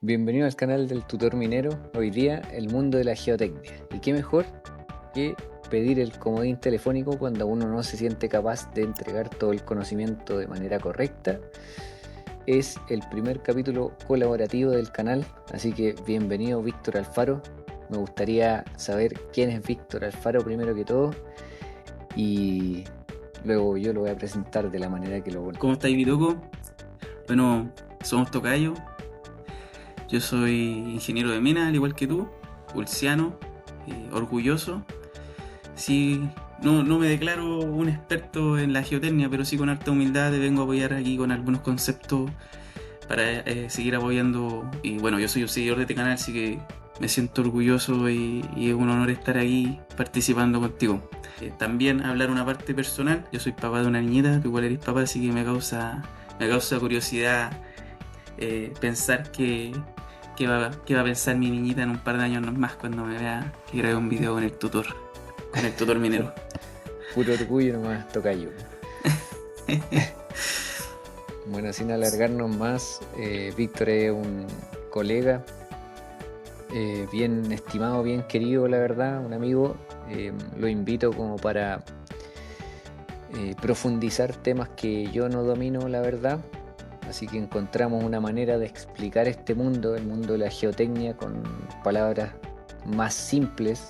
Bienvenido al canal del Tutor Minero. Hoy día el mundo de la geotecnia. ¿Y qué mejor que pedir el comodín telefónico cuando uno no se siente capaz de entregar todo el conocimiento de manera correcta? Es el primer capítulo colaborativo del canal, así que bienvenido Víctor Alfaro. Me gustaría saber quién es Víctor Alfaro primero que todo y luego yo lo voy a presentar de la manera que lo conozco. ¿Cómo estáis, Bitoco? Bueno, somos tocayo. Yo soy ingeniero de mina, al igual que tú, pulsiano, orgulloso. Sí, no me declaro un experto en la geotecnia, pero sí con harta humildad te vengo a apoyar aquí con algunos conceptos para seguir apoyando. Y bueno, yo soy un seguidor de este canal, así que me siento orgulloso y es un honor estar aquí participando contigo. También hablar una parte personal. Yo soy papá de una niñita, tú igual eres papá, así que me causa curiosidad pensar qué va a pensar mi niñita en un par de años más cuando me vea que grabé un video con el tutor minero. Puro orgullo nomás, tocayo. Bueno, sin alargarnos más, Víctor es un colega bien estimado, bien querido, la verdad, un amigo. Lo invito como para profundizar temas que yo no domino, la verdad. Así que encontramos una manera de explicar este mundo, el mundo de la geotecnia, con palabras más simples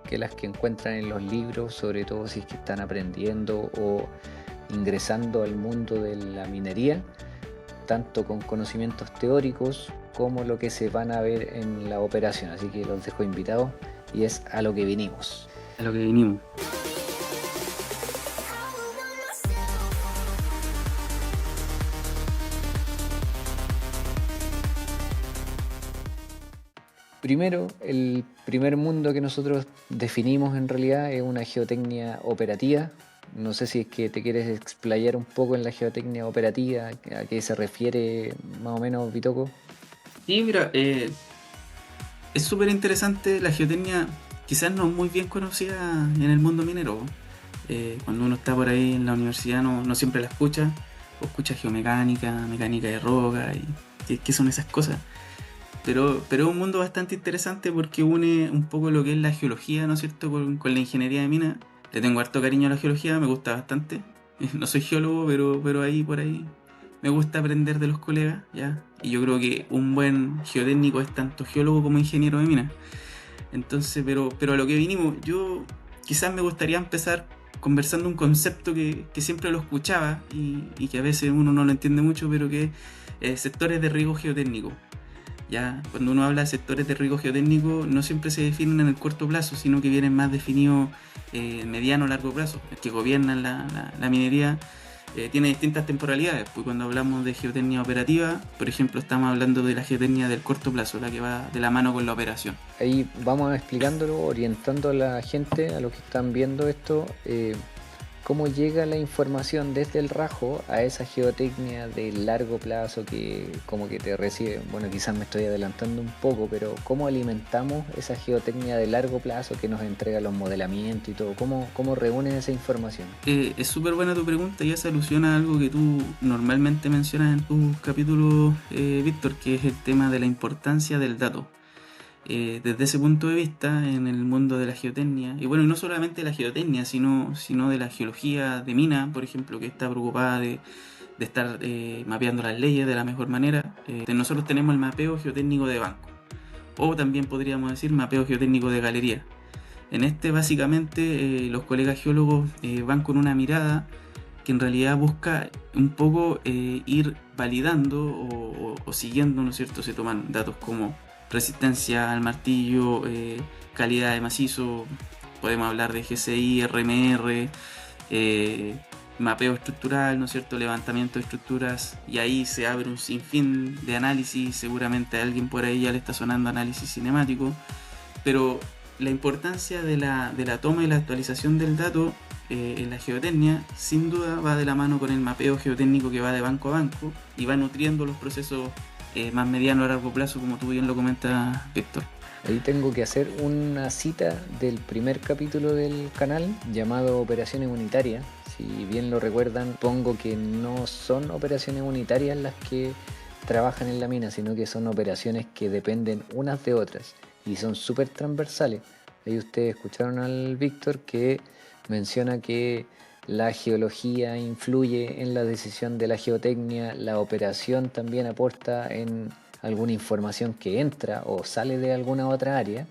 que las que encuentran en los libros, sobre todo si es que están aprendiendo o ingresando al mundo de la minería, tanto con conocimientos teóricos como lo que se van a ver en la operación. Así que los dejo invitados y es a lo que vinimos. A lo que vinimos. Primero, el primer mundo que nosotros definimos en realidad es una geotecnia operativa. No sé si es que te quieres explayar un poco en la geotecnia operativa, a qué se refiere más o menos, Bitoco. Y mira, es súper interesante la geotecnia, quizás no muy bien conocida en el mundo minero. Cuando uno está por ahí en la universidad no siempre la escucha, o escucha geomecánica, mecánica de roca, y qué son esas cosas. Pero es un mundo bastante interesante porque une un poco lo que es la geología, ¿no es cierto?, con la ingeniería de mina. Le tengo harto cariño a la geología, me gusta bastante. No soy geólogo, pero ahí por ahí me gusta aprender de los colegas, ¿ya? Y yo creo que un buen geotécnico es tanto geólogo como ingeniero de mina. Entonces, pero a lo que vinimos, yo quizás me gustaría empezar conversando un concepto que siempre lo escuchaba y que a veces uno no lo entiende mucho, pero que es sectores de riesgo geotécnico. Ya, cuando uno habla de sectores de riesgo geotécnico, no siempre se definen en el corto plazo, sino que vienen más definidos mediano o largo plazo. El que gobiernan la minería tiene distintas temporalidades. Pues cuando hablamos de geotecnia operativa, por ejemplo, estamos hablando de la geotecnia del corto plazo, la que va de la mano con la operación. Ahí vamos explicándolo, orientando a la gente, a los que están viendo esto, cómo llega la información desde el rajo a esa geotecnia de largo plazo que como que te recibe. Bueno, quizás me estoy adelantando un poco, pero cómo alimentamos esa geotecnia de largo plazo que nos entrega los modelamientos y todo, cómo reúnen esa información. Es súper buena tu pregunta y esa alusiona a algo que tú normalmente mencionas en tus capítulos, Víctor, que es el tema de la importancia del dato. Desde ese punto de vista, en el mundo de la geotecnia, y bueno, y no solamente de la geotecnia, sino de la geología de mina, por ejemplo, que está preocupada de estar mapeando las leyes de la mejor manera, nosotros tenemos el mapeo geotécnico de banco, o también podríamos decir mapeo geotécnico de galería. En este, básicamente, los colegas geólogos van con una mirada que en realidad busca un poco ir validando o siguiendo, ¿no es cierto? Se toman datos como resistencia al martillo, calidad de macizo, podemos hablar de GCI, RMR, mapeo estructural, ¿no es cierto?, levantamiento de estructuras, y ahí se abre un sinfín de análisis. Seguramente a alguien por ahí ya le está sonando análisis cinemático, pero la importancia de la toma y la actualización del dato en la geotecnia sin duda va de la mano con el mapeo geotécnico que va de banco a banco y va nutriendo los procesos más mediano a largo plazo, como tú bien lo comentas, Víctor. Ahí tengo que hacer una cita del primer capítulo del canal llamado Operaciones Unitarias. Si bien lo recuerdan, pongo que no son operaciones unitarias las que trabajan en la mina, sino que son operaciones que dependen unas de otras y son súper transversales. Ahí ustedes escucharon al Víctor que menciona que la geología influye en la decisión de la geotecnia, la operación también aporta en alguna información que entra o sale de alguna otra área.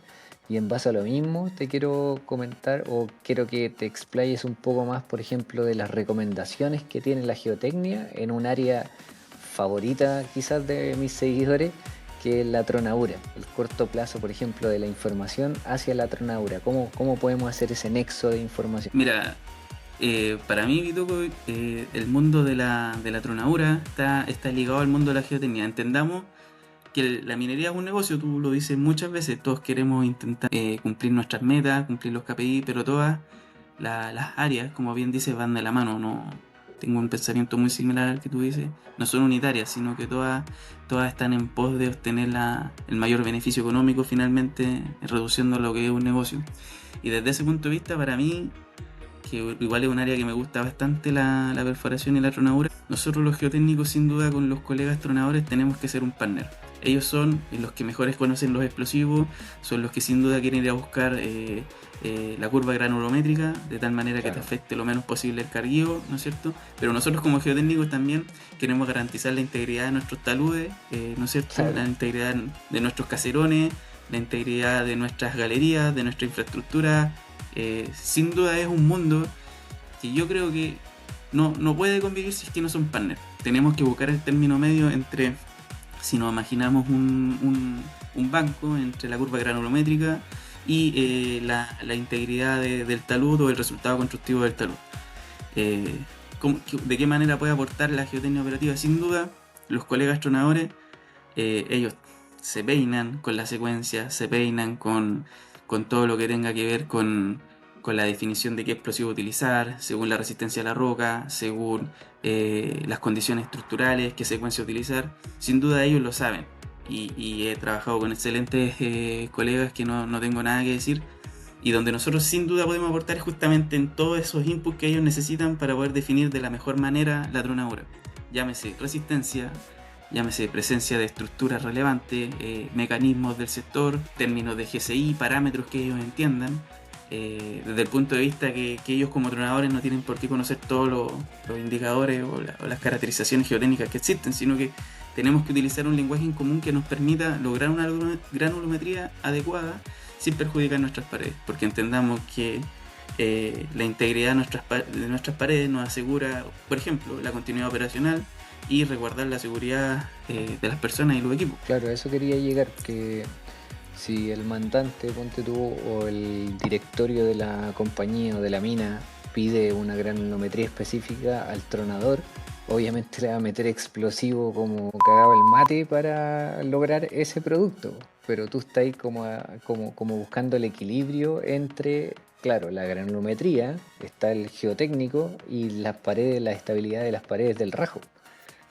Y en base a lo mismo te quiero comentar o quiero que te explayes un poco más, por ejemplo, de las recomendaciones que tiene la geotecnia en un área favorita quizás de mis seguidores, que es la tronadura, el corto plazo, por ejemplo, de la información hacia la tronadura. ¿Cómo podemos hacer ese nexo de información? Mira, para mí, Bituco, el mundo de la tronadura está ligado al mundo de la geotecnia. Entendamos que la minería es un negocio, tú lo dices muchas veces, todos queremos intentar cumplir nuestras metas, cumplir los KPI, pero todas las áreas, como bien dices, van de la mano. No tengo un pensamiento muy similar al que tú dices, no son unitarias, sino que todas están en pos de obtener el mayor beneficio económico, finalmente reduciendo lo que es un negocio. Y desde ese punto de vista, para mí, que igual es un área que me gusta bastante, la perforación y la tronadura, nosotros los geotécnicos, sin duda, con los colegas tronadores tenemos que ser un partner. Ellos son los que mejores conocen los explosivos, son los que sin duda quieren ir a buscar la curva granulométrica, de tal manera que te afecte lo menos posible el carguío, ¿no es cierto? Pero nosotros como geotécnicos también queremos garantizar la integridad de nuestros taludes, ¿no es cierto? Claro. La integridad de nuestros caserones, la integridad de nuestras galerías, de nuestra infraestructura. Sin duda es un mundo que yo creo que no puede convivir si es que no son partners. Tenemos que buscar el término medio entre, si nos imaginamos un banco, entre la curva granulométrica y la integridad del talud o el resultado constructivo del talud. ¿De qué manera puede aportar la geotecnia operativa? Sin duda, los colegas tronadores, ellos se peinan con la secuencia, se peinan con todo lo que tenga que ver con la definición de qué explosivo utilizar, según la resistencia a la roca, según las condiciones estructurales, qué secuencia utilizar. Sin duda ellos lo saben y he trabajado con excelentes colegas que no tengo nada que decir, y donde nosotros sin duda podemos aportar justamente en todos esos inputs que ellos necesitan para poder definir de la mejor manera la tronadura. Llámese resistencia, llámese presencia de estructuras relevantes, mecanismos del sector, términos de GCI, parámetros que ellos entiendan, desde el punto de vista que ellos como tronadores no tienen por qué conocer todos los indicadores o las caracterizaciones geotécnicas que existen, sino que tenemos que utilizar un lenguaje en común que nos permita lograr una granulometría adecuada sin perjudicar nuestras paredes, porque entendamos que la integridad de nuestras paredes nos asegura, por ejemplo, la continuidad operacional y resguardar la seguridad de las personas y los equipos. Claro, a eso quería llegar, que si el mandante, ponte tú, o el directorio de la compañía o de la mina pide una granulometría específica al tronador, obviamente le va a meter explosivo como cagado el mate para lograr ese producto, pero tú estás ahí como buscando el equilibrio entre, claro, la granulometría, está el geotécnico y las paredes, la estabilidad de las paredes del rajo.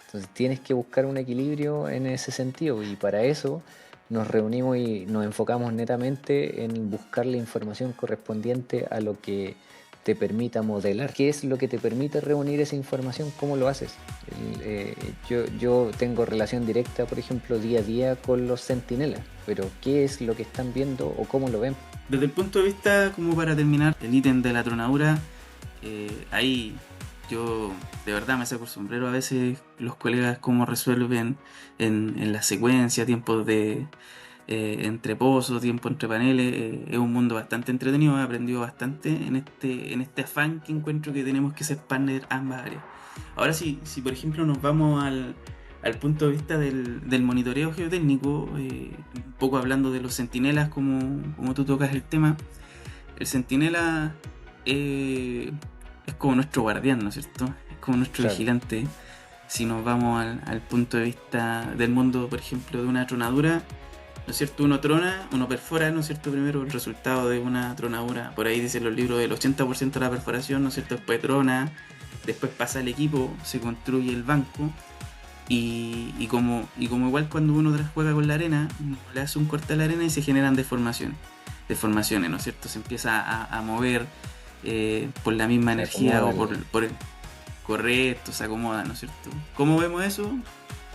Entonces tienes que buscar un equilibrio en ese sentido, y para eso nos reunimos y nos enfocamos netamente en buscar la información correspondiente a lo que te permita modelar. ¿Qué es lo que te permite reunir esa información? ¿Cómo lo haces? Yo tengo relación directa, por ejemplo, día a día con los centinelas, pero ¿qué es lo que están viendo o cómo lo ven? Desde el punto de vista, como para terminar, el ítem de la tronadura, ahí yo de verdad me saco el sombrero a veces los colegas cómo resuelven en la secuencia, tiempos de entre pozos, tiempo entre paneles. Es un mundo bastante entretenido, he aprendido bastante en este afán que encuentro que tenemos que ser partner ambas áreas. Ahora sí, si por ejemplo nos vamos al punto de vista del monitoreo geotécnico, un poco hablando de los centinelas, como tú tocas el tema, el centinela es como nuestro guardián, ¿no es cierto? Es como nuestro vigilante. Si nos vamos al punto de vista del mundo, por ejemplo, de una tronadura, ¿no es cierto? Uno trona, uno perfora, ¿no es cierto? Primero el resultado de una tronadura, por ahí dicen los libros del 80% de la perforación, ¿no es cierto? Después trona, después pasa el equipo, se construye el banco, y como igual cuando uno juega con la arena, uno le hace un corte a la arena y se generan deformaciones, ¿no es cierto? Se empieza a mover por la misma energía o por el correcto, se acomoda, ¿no es cierto? ¿Cómo vemos eso?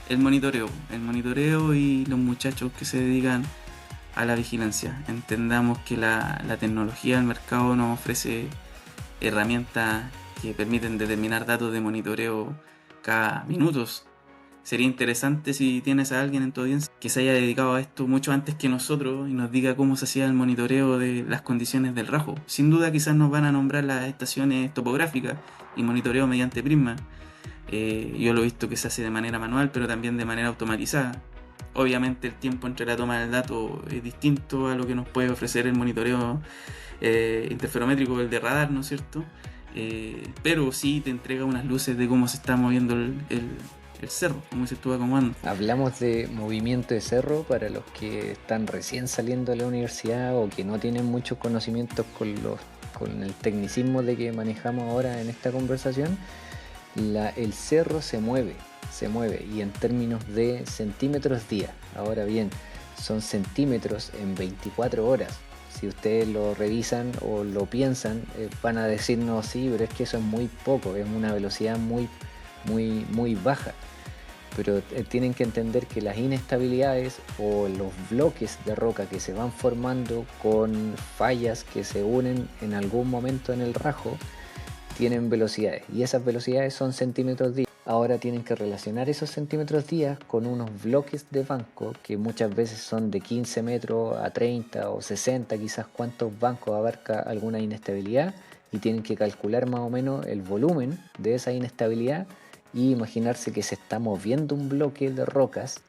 El monitoreo y los muchachos que se dedican a la vigilancia. Entendamos que la tecnología del mercado nos ofrece herramientas que permiten determinar datos de monitoreo cada minutos. Sería interesante si tienes a alguien en tu audiencia que se haya dedicado a esto mucho antes que nosotros y nos diga cómo se hacía el monitoreo de las condiciones del rajo. Sin duda quizás nos van a nombrar las estaciones topográficas y monitoreo mediante prisma. Yo lo he visto que se hace de manera manual, pero también de manera automatizada. Obviamente el tiempo entre la toma del dato es distinto a lo que nos puede ofrecer el monitoreo interferométrico, el de radar, ¿no es cierto? Pero sí te entrega unas luces de cómo se está moviendo el cerro, cómo se estuvo acomodando. Hablamos de movimiento de cerro para los que están recién saliendo de la universidad o que no tienen muchos conocimientos con el tecnicismo de que manejamos ahora en esta conversación. El cerro se mueve y en términos de centímetros día. Ahora bien, son centímetros en 24 horas. Si ustedes lo revisan o lo piensan, van a decirnos sí, pero es que eso es muy poco, es una velocidad muy baja. Pero tienen que entender que las inestabilidades o los bloques de roca que se van formando con fallas que se unen en algún momento en el rajo tienen velocidades, y esas velocidades son centímetros día. Ahora tienen que relacionar esos centímetros día con unos bloques de banco que muchas veces son de 15 metros a 30 o 60, quizás cuántos bancos abarca alguna inestabilidad, y tienen que calcular más o menos el volumen de esa inestabilidad y imaginarse que se está moviendo un bloque de rocas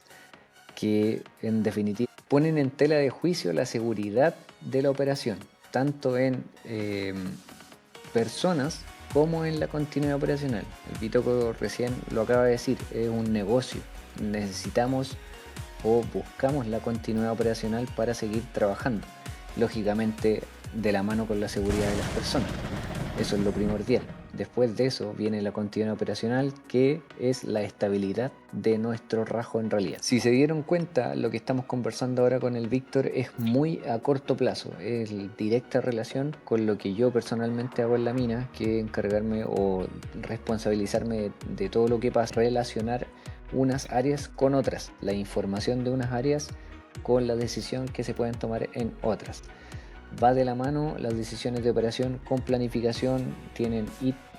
que en definitiva ponen en tela de juicio la seguridad de la operación, tanto en personas como en la continuidad operacional. El Bitoco recién lo acaba de decir, es un negocio. Necesitamos o buscamos la continuidad operacional para seguir trabajando. Lógicamente de la mano con la seguridad de las personas. Eso es lo primordial. Después de eso viene la continuidad operacional, que es la estabilidad de nuestro rajo en realidad. Si se dieron cuenta, lo que estamos conversando ahora con el Víctor es muy a corto plazo, es directa relación con lo que yo personalmente hago en la mina, que encargarme o responsabilizarme de todo lo que pasa, relacionar unas áreas con otras, la información de unas áreas con la decisión que se pueden tomar en otras. Va de la mano las decisiones de operación con planificación, tienen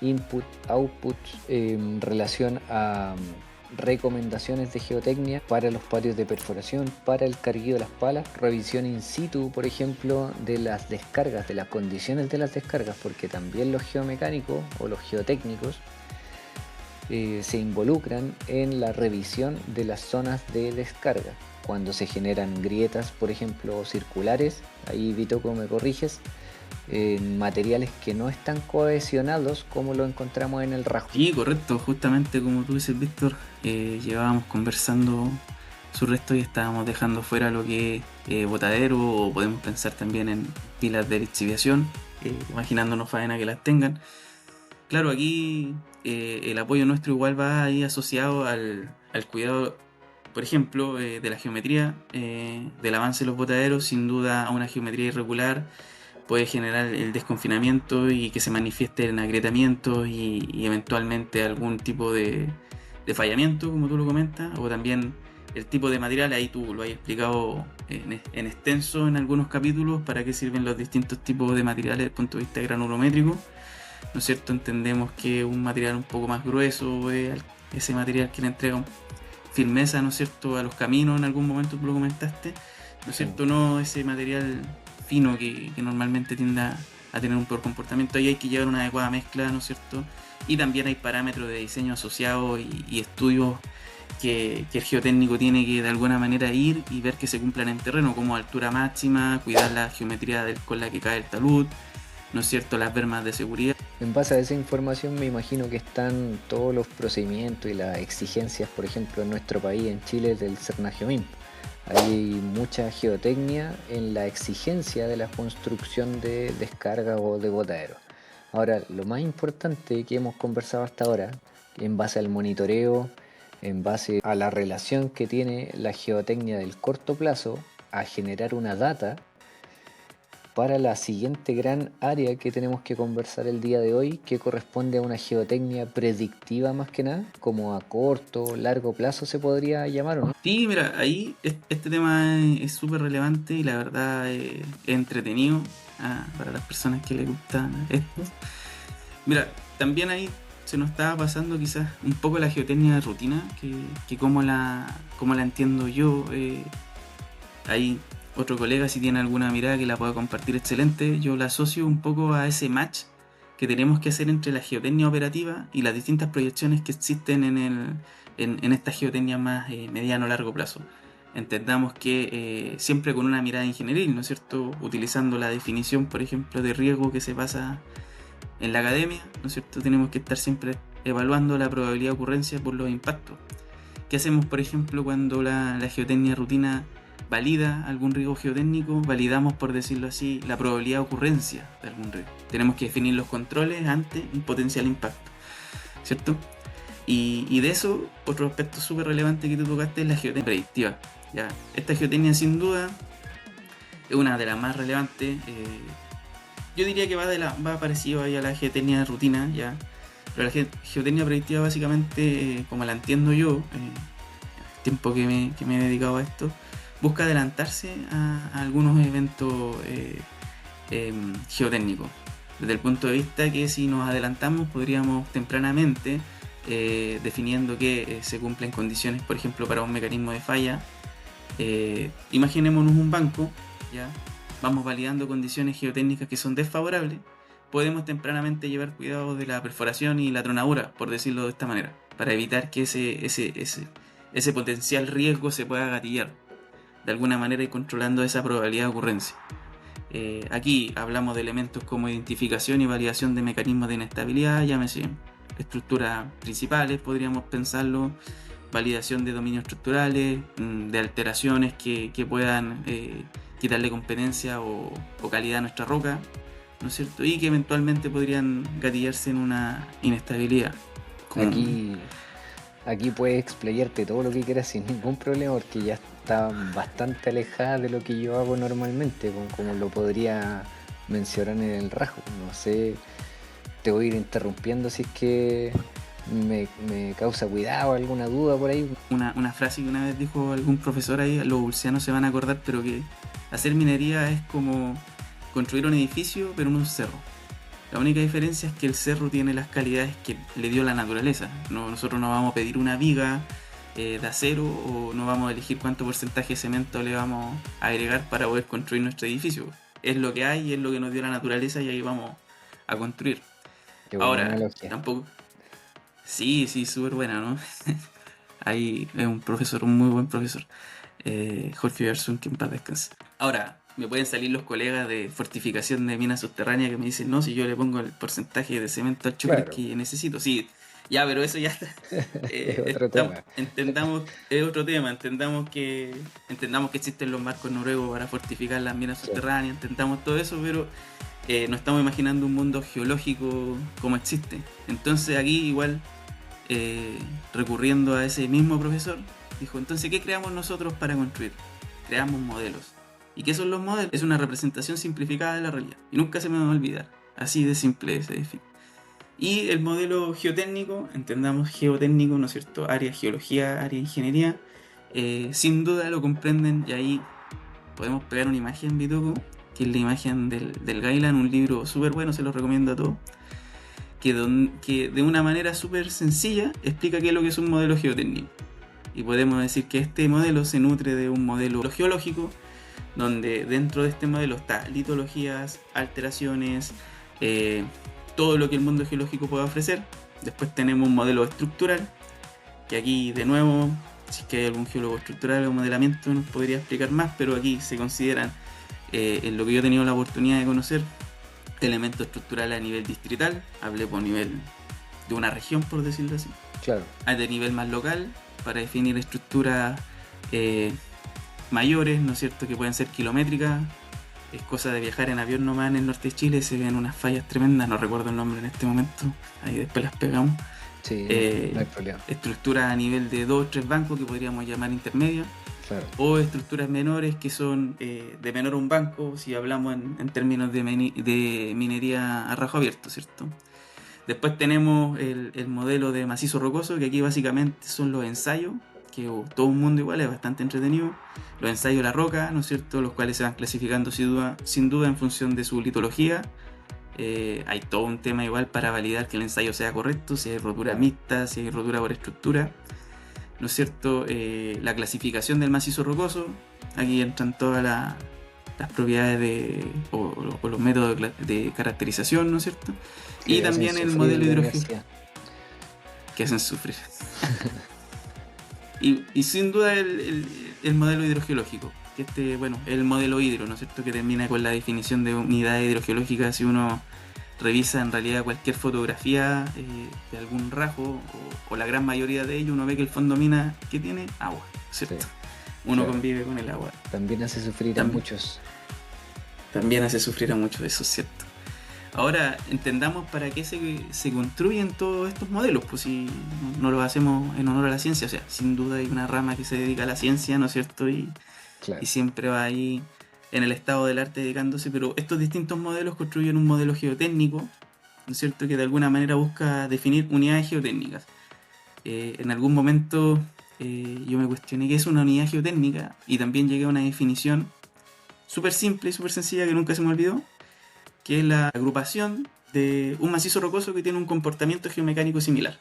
input, output, relación a recomendaciones de geotecnia para los patios de perforación, para el carguillo de las palas, revisión in situ, por ejemplo, de las descargas, de las condiciones de las descargas, porque también los geomecánicos o los geotécnicos se involucran en la revisión de las zonas de descarga. Cuando se generan grietas, por ejemplo, circulares, ahí Bitoco me corriges, en materiales que no están cohesionados como lo encontramos en el rajo. Sí, correcto, justamente como tú dices, Víctor, llevábamos conversando su resto y estábamos dejando fuera lo que es botadero, o podemos pensar también en pilas de lixiviación, imaginándonos faena que las tengan. Claro, aquí el apoyo nuestro igual va ahí asociado al cuidado, por ejemplo, de la geometría, del avance de los botaderos. Sin duda, a una geometría irregular puede generar el desconfinamiento y que se manifieste en agrietamientos y eventualmente algún tipo de fallamiento, como tú lo comentas, o también el tipo de material. Ahí tú lo has explicado en extenso en algunos capítulos para qué sirven los distintos tipos de materiales desde el punto de vista granulométrico, ¿no es cierto? Entendemos que un material un poco más grueso es ese material que le entrega firmeza, ¿no es cierto?, a los caminos. En algún momento tú lo comentaste, ¿no es cierto? No ese material fino que normalmente tiende a tener un peor comportamiento. Ahí hay que llevar una adecuada mezcla, ¿no es cierto? Y también hay parámetros de diseño asociados y estudios que el geotécnico tiene que de alguna manera ir y ver que se cumplan en terreno, como altura máxima, cuidar la geometría con la que cae el talud, ¿no es cierto?, las bermas de seguridad. En base a esa información me imagino que están todos los procedimientos y las exigencias, por ejemplo, en nuestro país, en Chile, del Cernagiomimp. Hay mucha geotecnia en la exigencia de la construcción de descargas o de botaderos. Ahora, lo más importante que hemos conversado hasta ahora, en base al monitoreo, en base a la relación que tiene la geotecnia del corto plazo a generar una data, para la siguiente gran área que tenemos que conversar el día de hoy, que corresponde a una geotecnia predictiva más que nada, como a corto, largo plazo se podría llamar, ¿o no? Sí, mira, ahí este tema es súper relevante y la verdad es entretenido para las personas que les gusta esto. Mira, también ahí se nos estaba pasando quizás un poco la geotecnia de rutina, que como la entiendo yo. Hay otro colega, si tiene alguna mirada que la pueda compartir, excelente. Yo la asocio un poco a ese match que tenemos que hacer entre la geotecnia operativa y las distintas proyecciones que existen en esta geotecnia más mediano largo plazo. Entendamos que siempre con una mirada ingenieril, ¿no es cierto? Utilizando la definición, por ejemplo, de riesgo que se pasa en la academia, ¿no es cierto? Tenemos que estar siempre evaluando la probabilidad de ocurrencia por los impactos. ¿Qué hacemos, por ejemplo, cuando la geotecnia rutina valida algún riesgo geotécnico? Validamos, por decirlo así, la probabilidad de ocurrencia de algún riesgo. Tenemos que definir los controles ante un potencial impacto, ¿cierto? Y de eso, otro aspecto súper relevante que tú tocaste es la geotecnia predictiva. ¿Ya? Esta geotecnia, sin duda, es una de las más relevantes. Yo diría que va parecido ahí a la geotecnia de rutina, ¿ya? Pero la geotecnia predictiva, básicamente, como la entiendo yo, el tiempo que me he dedicado a esto, busca adelantarse a algunos eventos geotécnicos. Desde el punto de vista que si nos adelantamos podríamos tempranamente, definiendo que se cumplen condiciones, por ejemplo, para un mecanismo de falla. Imaginémonos un banco, ¿ya? Vamos validando condiciones geotécnicas que son desfavorables. Podemos tempranamente llevar cuidado de la perforación y la tronadura, por decirlo de esta manera, para evitar que ese potencial riesgo se pueda gatillar de alguna manera y controlando esa probabilidad de ocurrencia. Aquí hablamos de elementos como identificación y validación de mecanismos de inestabilidad, llámese estructuras principales, podríamos pensarlo, validación de dominios estructurales, de alteraciones que puedan quitarle competencia o calidad a nuestra roca, ¿no es cierto? Y que eventualmente podrían gatillarse en una inestabilidad. Aquí puedes explayarte todo lo que quieras sin ningún problema, porque ya está bastante alejada de lo que yo hago normalmente, como lo podría mencionar en el rajo. No sé, te voy a ir interrumpiendo si es que me causa cuidado, alguna duda por ahí. Una frase que una vez dijo algún profesor ahí, los ulcianos se van a acordar, pero que hacer minería es como construir un edificio pero en un cerro. La única diferencia es que el cerro tiene las calidades que le dio la naturaleza. Nosotros no vamos a pedir una viga de acero o no vamos a elegir cuánto porcentaje de cemento le vamos a agregar para poder construir nuestro edificio. Es lo que hay, es lo que nos dio la naturaleza y ahí vamos a construir. Qué buena Ahora, analogía. tampoco... Sí, súper buena, ¿no? Ahí es un muy buen profesor. Jorge Ibarsun, que en paz descanse. Ahora, me pueden salir los colegas de fortificación de minas subterráneas que me dicen, no, si yo le pongo el porcentaje de cemento al chocolate que necesito. Sí, ya, pero eso ya está. Es otro tema. Es otro tema. Entendamos que existen los marcos noruegos para fortificar las minas subterráneas, entendamos todo eso, pero no estamos imaginando un mundo geológico como existe. Entonces aquí igual, recurriendo a ese mismo profesor, dijo, entonces, ¿qué creamos nosotros para construir? Creamos modelos. ¿Y qué son los modelos? Es una representación simplificada de la realidad. Y nunca se me va a olvidar. Así de simple se define. Y el modelo geotécnico, entendamos geotécnico, ¿no es cierto? Área geología, área ingeniería. Sin duda lo comprenden y ahí podemos pegar una imagen, Bitoco, que es la imagen del Gailan, un libro súper bueno, se lo recomiendo a todos. Que de una manera súper sencilla explica qué es lo que es un modelo geotécnico. Y podemos decir que este modelo se nutre de un modelo geológico, donde dentro de este modelo está litologías, alteraciones, todo lo que el mundo geológico puede ofrecer. Después tenemos un modelo estructural, que aquí de nuevo, si es que hay algún geólogo estructural o modelamiento nos podría explicar más, pero aquí se consideran, en lo que yo he tenido la oportunidad de conocer, elementos estructurales a nivel distrital, hablé por nivel de una región, por decirlo así. Claro. De nivel más local, para definir estructuras mayores, ¿no es cierto?, que pueden ser kilométricas. Es cosa de viajar en avión nomás en el norte de Chile, se ven unas fallas tremendas, no recuerdo el nombre en este momento, ahí después las pegamos. Sí, no hay problema. Estructuras a nivel de 2 o 3 bancos que podríamos llamar intermedias. Claro. o estructuras menores que son de menor a un banco, si hablamos en términos de minería a rajo abierto, ¿cierto? Después tenemos el modelo de macizo rocoso, que aquí básicamente son los ensayos, que todo un mundo igual es bastante entretenido. Los ensayos de la roca, ¿no es cierto? Los cuales se van clasificando sin duda en función de su litología. Hay todo un tema igual para validar que el ensayo sea correcto, si hay rotura mixta, si hay rotura por estructura, ¿no es cierto? La clasificación del macizo rocoso, aquí entran todas las propiedades o los métodos de caracterización, ¿no es cierto? Y también el modelo hidrogeológico, que hacen sufrir. y sin duda el modelo hidrogeológico, que bueno, el modelo hidro, ¿no es cierto? Que termina con la definición de unidad hidrogeológica. Si uno revisa en realidad cualquier fotografía de algún rajo o la gran mayoría de ellos, uno ve que el fondo mina que tiene agua, ¿cierto? Sí, uno convive con el agua. También hace sufrir a muchos. También hace sufrir a muchos, eso es cierto. Ahora, entendamos para qué se construyen todos estos modelos, pues si no lo hacemos en honor a la ciencia. O sea, sin duda hay una rama que se dedica a la ciencia, ¿no es cierto? Y siempre va ahí en el estado del arte dedicándose, pero estos distintos modelos construyen un modelo geotécnico, ¿no es cierto?, que de alguna manera busca definir unidades geotécnicas. En algún momento yo me cuestioné qué es una unidad geotécnica y también llegué a una definición súper simple y súper sencilla que nunca se me olvidó, que es la agrupación de un macizo rocoso que tiene un comportamiento geomecánico similar.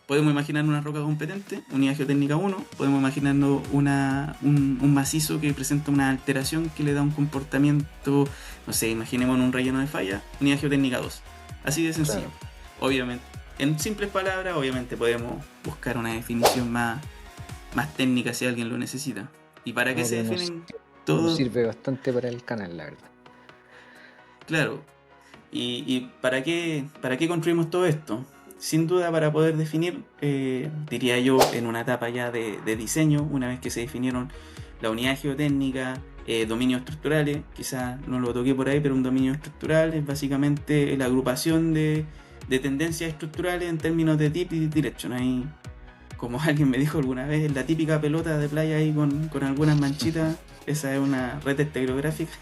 Podemos imaginar una roca competente, unidad geotécnica 1, podemos imaginarnos un macizo que presenta una alteración que le da un comportamiento, no sé, imaginemos un relleno de falla, unidad geotécnica 2. Así de sencillo. Claro. Obviamente, en simples palabras, obviamente podemos buscar una definición más técnica si alguien lo necesita. ¿Y para qué se definen todo? Nos sirve bastante para el canal, la verdad. Claro. ¿Y para qué construimos todo esto? Sin duda para poder definir, diría yo, en una etapa ya de diseño, una vez que se definieron la unidad geotécnica, dominios estructurales, quizás no lo toqué por ahí, pero un dominio estructural es básicamente la agrupación de tendencias estructurales en términos de tip y direction. Ahí, como alguien me dijo alguna vez, la típica pelota de playa ahí con algunas manchitas, esa es una red estereográfica,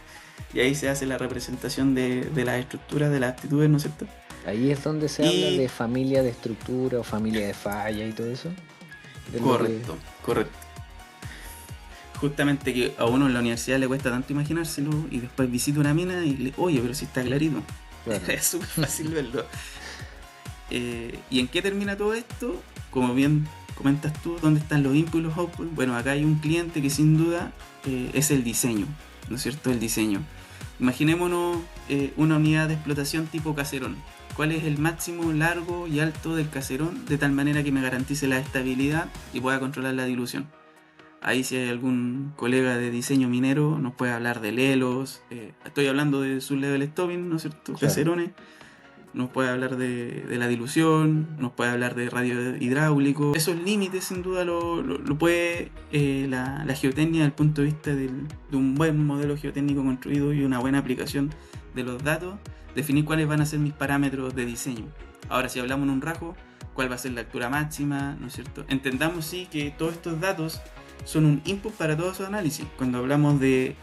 y ahí se hace la representación de las estructuras, de las aptitudes, ¿no es cierto? Ahí es donde se habla de familia de estructura o familia de falla y todo eso. Correcto. Justamente que a uno en la universidad le cuesta tanto imaginárselo y después visita una mina y oye, pero si está clarito. Claro. Es súper fácil verlo. ¿Y en qué termina todo esto? Como bien comentas tú, ¿dónde están los inputs y los outputs? Bueno, acá hay un cliente que sin duda es el diseño, ¿no es cierto? El diseño. Imaginémonos una unidad de explotación tipo caserón. ¿Cuál es el máximo largo y alto del caserón? De tal manera que me garantice la estabilidad y pueda controlar la dilución. Ahí si hay algún colega de diseño minero nos puede hablar de lelos. Estoy hablando de sublevel stopping, ¿no es cierto? Claro. Caserones. Nos puede hablar de la dilución, nos puede hablar de radio hidráulico. Esos límites sin duda lo puede la geotecnia desde el punto de vista de un buen modelo geotécnico construido y una buena aplicación de los datos, definir cuáles van a ser mis parámetros de diseño. Ahora, si hablamos en un rajo, cuál va a ser la altura máxima, ¿no es cierto? Entendamos sí que todos estos datos son un input para todos esos análisis. Cuando hablamos de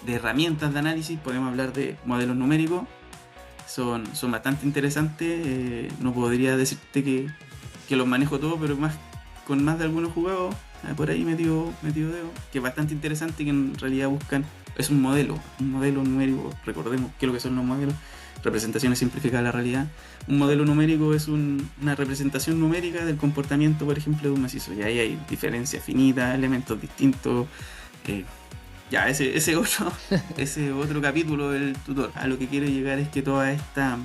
herramientas de análisis, podemos hablar de modelos numéricos. Son bastante interesantes. No podría decirte que los manejo todos, pero con más de algunos jugados por ahí metido dedo, que es bastante interesante y que en realidad buscan, es un modelo numérico. Recordemos qué es lo que son los modelos: representaciones simplificadas de la realidad. Un modelo numérico es una representación numérica del comportamiento, por ejemplo, de un macizo, y ahí hay diferencias finitas, elementos distintos. Ya, ese otro capítulo del tutor. A lo que quiero llegar es que toda esta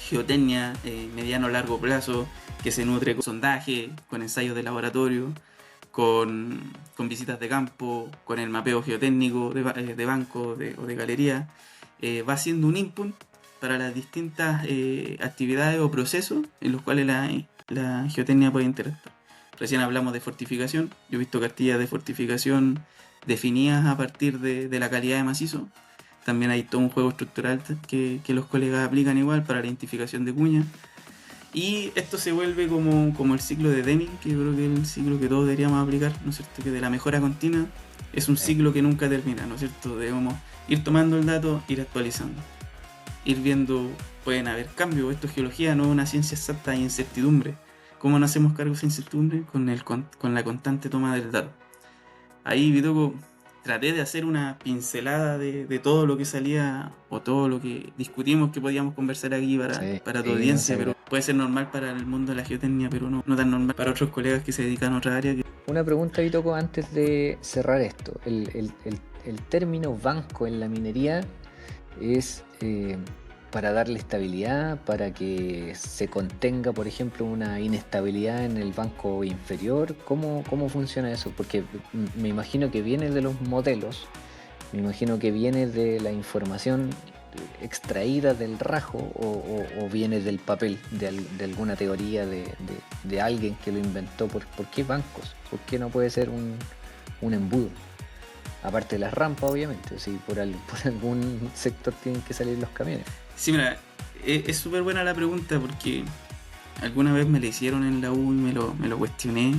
geotecnia mediano largo plazo, que se nutre con sondaje, con ensayos de laboratorio, con visitas de campo, con el mapeo geotécnico de banco o de galería, va siendo un input para las distintas actividades o procesos en los cuales la geotecnia puede interactuar. Recién hablamos de fortificación. Yo he visto cartillas de fortificación definidas a partir de la calidad de macizo. También hay todo un juego estructural que los colegas aplican igual para la identificación de cuñas. Y esto se vuelve como el ciclo de Deming, que yo creo que es el ciclo que todos deberíamos aplicar, ¿no es cierto? Que de la mejora continua es un Sí. ciclo que nunca termina, ¿no es cierto? Debemos ir tomando el dato, ir actualizando, ir viendo, pueden haber cambios. Esto es geología, no es una ciencia exacta, hay incertidumbre. ¿Cómo no hacemos cargo de esa incertidumbre? Con la constante toma del dato. Ahí, Bitoco, traté de hacer una pincelada de todo lo que salía o todo lo que discutimos que podíamos conversar aquí Sí, para tu sí, no audiencia, sé. pero puede ser normal para el mundo de la geotecnia, pero no tan normal para otros colegas que se dedican a otra área. Una pregunta, Vitoco, antes de cerrar esto. El término banco en la minería es para darle estabilidad, para que se contenga, por ejemplo, una inestabilidad en el banco inferior. ¿Cómo funciona eso? Porque me imagino que viene de los modelos, me imagino que viene de la información extraída del rajo o viene del papel, de alguna teoría de alguien que lo inventó. ¿Por qué bancos? ¿Por qué no puede ser un embudo? Aparte de las rampas, obviamente, si por algún sector tienen que salir los camiones. Sí, mira, es súper buena la pregunta porque alguna vez me la hicieron en la U y me lo cuestioné.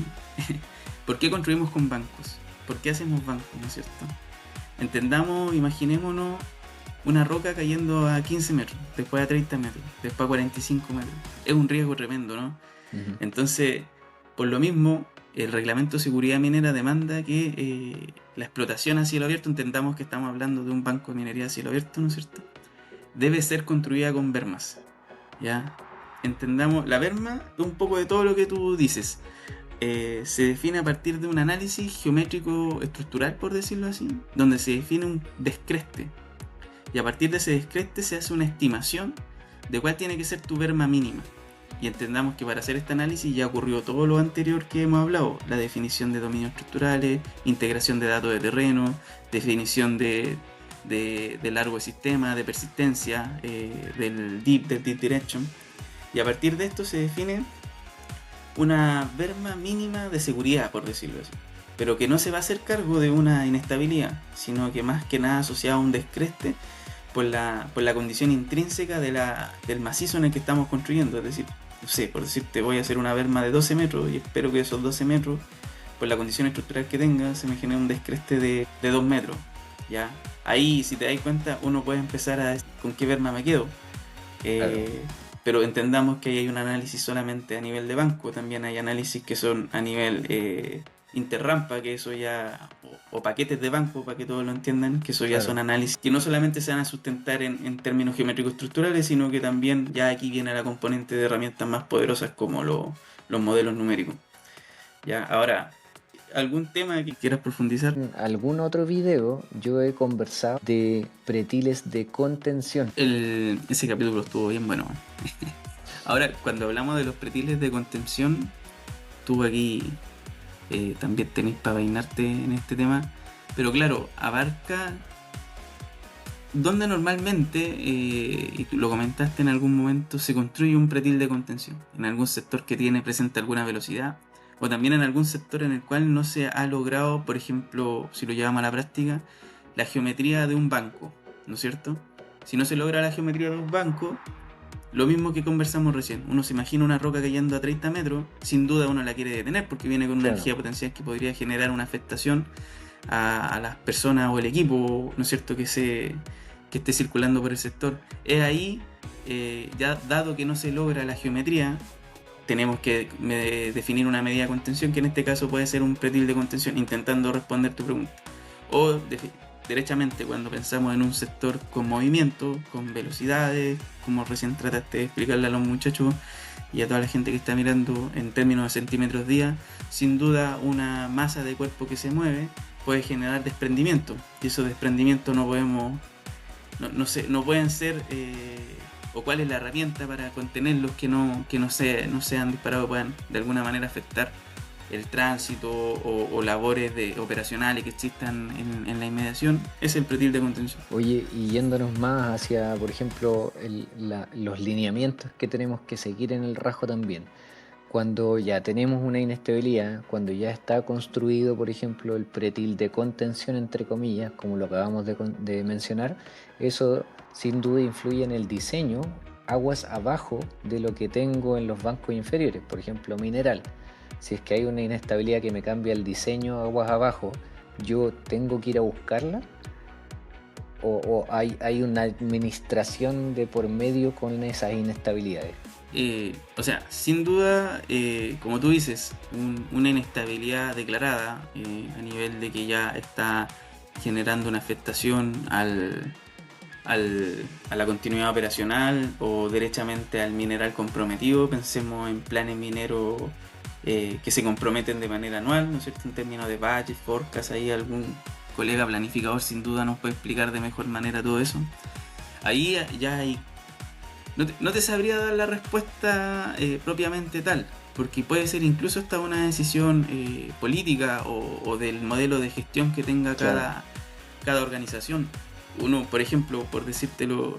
¿Por qué construimos con bancos? ¿Por qué hacemos bancos, no es cierto? Entendamos, imaginémonos una roca cayendo a 15 metros, después a 30 metros, después a 45 metros. Es un riesgo tremendo, ¿no? Ujú. Entonces, por lo mismo, el reglamento de seguridad minera demanda que la explotación a cielo abierto, entendamos que estamos hablando de un banco de minería a cielo abierto, ¿no es cierto? Debe ser construida con bermas, ¿ya? Entendamos, la berma es un poco de todo lo que tú dices. Se define a partir de un análisis geométrico estructural, por decirlo así, donde se define un descreste. Y a partir de ese descreste se hace una estimación de cuál tiene que ser tu berma mínima. Y entendamos que para hacer este análisis ya ocurrió todo lo anterior que hemos hablado: la definición de dominios estructurales, integración de datos de terreno, definición de largo de sistema, de persistencia, del deep direction. Y a partir de esto se define una berma mínima de seguridad, por decirlo así, pero que no se va a hacer cargo de una inestabilidad, sino que más que nada asociado a un descreste por la condición intrínseca del macizo en el que estamos construyendo. Es decir, no sé, por decirte, voy a hacer una berma de 12 metros y espero que esos 12 metros, por la condición estructural que tenga, se me genere un descreste de 2 metros. ¿Ya? Ahí, si te das cuenta, uno puede empezar a decir con qué berma me quedo. Claro. Pero entendamos que hay un análisis solamente a nivel de banco, también hay análisis que son a nivel interrampa, que eso ya, o paquetes de banco, para que todos lo entiendan, que eso ya Claro. son análisis que no solamente se van a sustentar en términos geométricos estructurales, sino que también ya aquí viene la componente de herramientas más poderosas como los modelos numéricos. Ya, ahora, ¿algún tema que quieras profundizar? En algún otro video yo he conversado de pretiles de contención. Ese capítulo estuvo bien bueno. Ahora, cuando hablamos de los pretiles de contención, tú aquí también tenéis para peinarte en este tema, pero claro, abarca donde normalmente, y tú lo comentaste en algún momento, se construye un pretil de contención, en algún sector que tiene presente alguna velocidad, o también en algún sector en el cual no se ha logrado, por ejemplo, si lo llevamos a la práctica, la geometría de un banco, ¿no es cierto? Si no se logra la geometría de un banco, lo mismo que conversamos recién, uno se imagina una roca cayendo a 30 metros, sin duda uno la quiere detener porque viene con una Claro. energía potencial que podría generar una afectación a las personas o el equipo, ¿no es cierto?, que esté circulando por el sector. Es ahí, ya dado que no se logra la geometría, tenemos que definir una medida de contención, que en este caso puede ser un pretil de contención, intentando responder tu pregunta. O derechamente, cuando pensamos en un sector con movimiento, con velocidades, como recién trataste de explicarle a los muchachos y a toda la gente que está mirando en términos de centímetros día, sin duda una masa de cuerpo que se mueve puede generar desprendimiento, y esos desprendimientos no podemos, no pueden ser, o cuál es la herramienta para contenerlos que no sean disparados, puedan de alguna manera afectar el tránsito o labores operacionales que existan en la inmediación. Es el pretil de contención. Oye, y yéndonos más hacia, por ejemplo, los lineamientos que tenemos que seguir en el rajo también. Cuando ya tenemos una inestabilidad, cuando ya está construido, por ejemplo, el pretil de contención, entre comillas, como lo acabamos de mencionar, eso sin duda influye en el diseño aguas abajo de lo que tengo en los bancos inferiores, por ejemplo, mineral. Si es que hay una inestabilidad que me cambia el diseño aguas abajo, ¿yo tengo que ir a buscarla? ¿O hay una administración de por medio con esas inestabilidades? O sea, sin duda, como tú dices, una inestabilidad declarada a nivel de que ya está generando una afectación a la continuidad operacional o derechamente al mineral comprometido. Pensemos en planes mineros que se comprometen de manera anual, ¿no es cierto? En términos de budget, forecast, ahí algún colega planificador sin duda nos puede explicar de mejor manera todo eso. Ahí ya hay... No te sabría dar la respuesta propiamente tal, porque puede ser incluso hasta una decisión política o del modelo de gestión que tenga Claro. cada organización. Uno, por ejemplo, por decírtelo,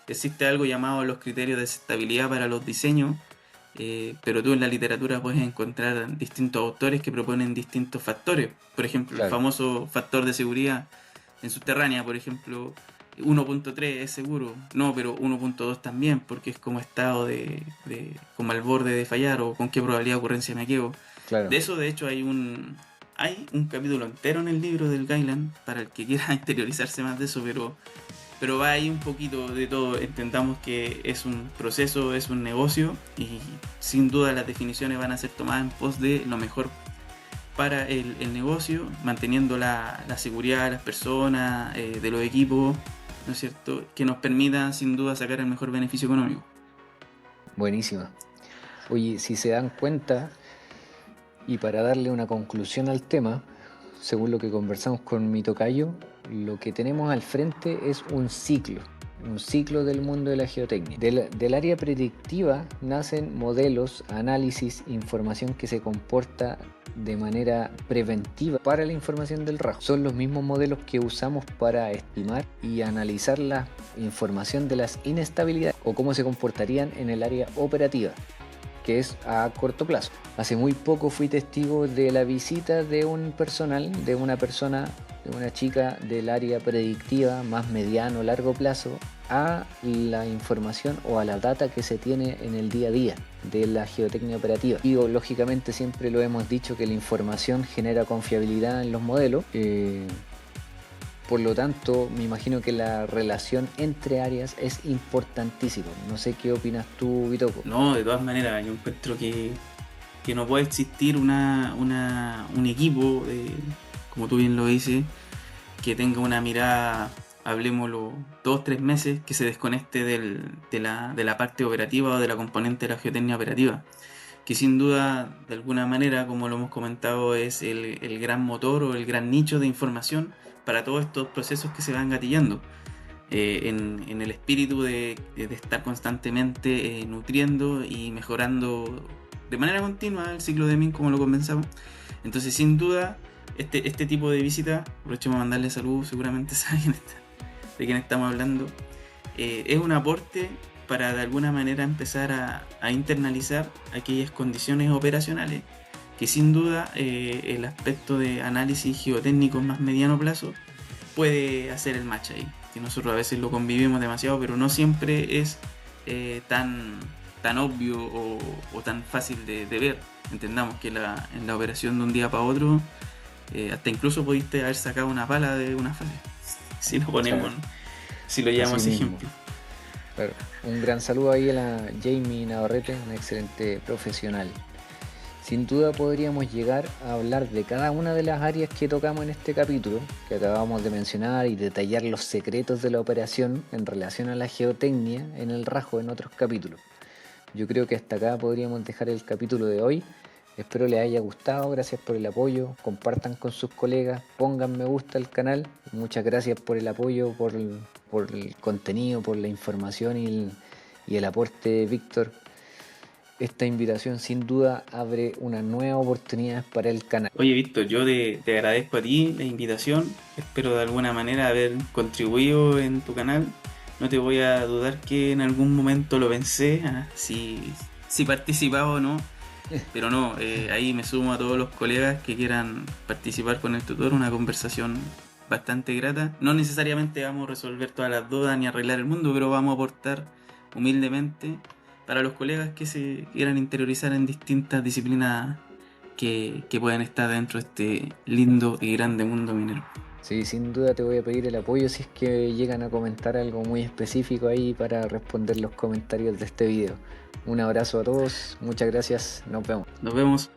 existe algo llamado los criterios de estabilidad para los diseños, pero tú en la literatura puedes encontrar distintos autores que proponen distintos factores. Por ejemplo, el Claro. famoso factor de seguridad en subterránea, por ejemplo, 1.3 es seguro, no, pero 1.2 también, porque es como estado como al borde de fallar o con qué probabilidad de ocurrencia me quedo. Claro. De eso, de hecho, hay un capítulo entero en el libro del Gailand para el que quiera interiorizarse más de eso, pero va ahí un poquito de todo. Entendamos que es un proceso, es un negocio y sin duda las definiciones van a ser tomadas en pos de lo mejor para el negocio, manteniendo la seguridad de las personas, de los equipos, ¿no es cierto? Que nos permita sin duda sacar el mejor beneficio económico. Buenísima. Oye, si se dan cuenta, y para darle una conclusión al tema, según lo que conversamos con mi tocayo, lo que tenemos al frente es un ciclo del mundo de la geotecnia. Del área predictiva nacen modelos, análisis, información que se comporta de manera preventiva para la información del rajo. Son los mismos modelos que usamos para estimar y analizar la información de las inestabilidades o cómo se comportarían en el área operativa, que es a corto plazo. Hace muy poco fui testigo de la visita de un personal, de una chica del área predictiva más mediano, largo plazo, a la información o a la data que se tiene en el día a día de la geotecnia operativa. Y lógicamente siempre lo hemos dicho que la información genera confiabilidad en los modelos. Por lo tanto, me imagino que la relación entre áreas es importantísima. No sé qué opinas tú, Bitoco. No, de todas maneras, yo encuentro que no puede existir un equipo, como tú bien lo dices, que tenga una mirada, hablemoslo, 2-3 meses, que se desconecte de la parte operativa o de la componente de la geotecnia operativa, que sin duda, de alguna manera, como lo hemos comentado, es el gran motor o el gran nicho de información para todos estos procesos que se van gatillando. En el espíritu de estar constantemente nutriendo y mejorando de manera continua el ciclo de Min, como lo comenzamos. Entonces, sin duda, este tipo de visita, aprovechemos a mandarle salud, seguramente saben de quién estamos hablando, es un aporte para de alguna manera empezar a internalizar aquellas condiciones operacionales que sin duda el aspecto de análisis geotécnico más mediano plazo puede hacer el match ahí, que nosotros a veces lo convivimos demasiado, pero no siempre es tan obvio o tan fácil de ver. Entendamos que en la operación de un día para otro hasta incluso pudiste haber sacado una pala de una falla, si lo ponemos, Claro. si lo llevamos Así ese mismo. ejemplo. Claro. Un gran saludo ahí a la Jamie Navarrete, una excelente profesional. Sin duda podríamos llegar a hablar de cada una de las áreas que tocamos en este capítulo, que acabamos de mencionar, y detallar los secretos de la operación en relación a la geotecnia en el Rajo en otros capítulos. Yo creo que hasta acá podríamos dejar el capítulo de hoy. Espero les haya gustado, gracias por el apoyo, compartan con sus colegas, pongan me gusta al canal. Muchas gracias por el apoyo, por el contenido, por la información y el aporte, Víctor. Esta invitación sin duda abre una nueva oportunidad para el canal. Oye, Víctor, yo te agradezco a ti la invitación. Espero de alguna manera haber contribuido en tu canal. No te voy a dudar que en algún momento lo pensé, si participaba o no. Pero no, ahí me sumo a todos los colegas que quieran participar con el tutor. Una conversación bastante grata. No necesariamente vamos a resolver todas las dudas ni arreglar el mundo, pero vamos a aportar humildemente para los colegas que se quieran interiorizar en distintas disciplinas que puedan estar dentro de este lindo y grande mundo minero. Sí, sin duda te voy a pedir el apoyo si es que llegan a comentar algo muy específico ahí para responder los comentarios de este video. Un abrazo a todos, muchas gracias, nos vemos. Nos vemos.